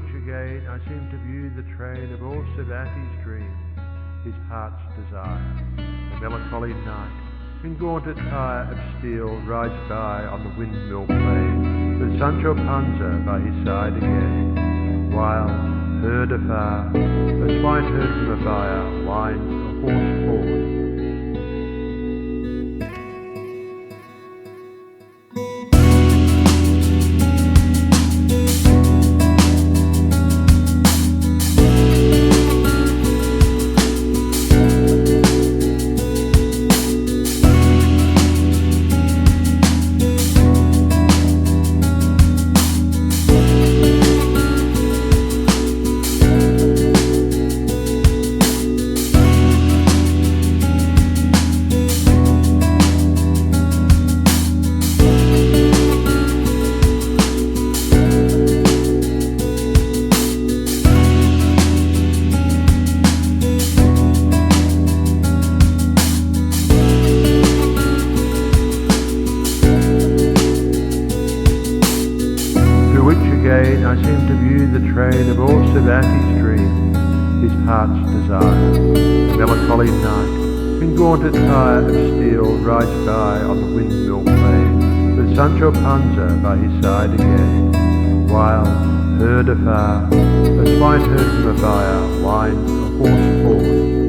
which again I seem to view the train of all Cervantes' dreams, his heart's desire. The melancholy knight, in gaunt attire of steel, rides by on the windmill plain, with Sancho Panza by his side again, while, heard afar, a swineherd from a byre winds a hoarse horn. Again I seem to view the train of all Cervantes' dreams, his heart's desire. The melancholy knight, in gaunt attire of steel, rides by on the windmill plain, with Sancho Panza by his side again, while, heard afar, a swineherd from a byre winds a hoarse horn.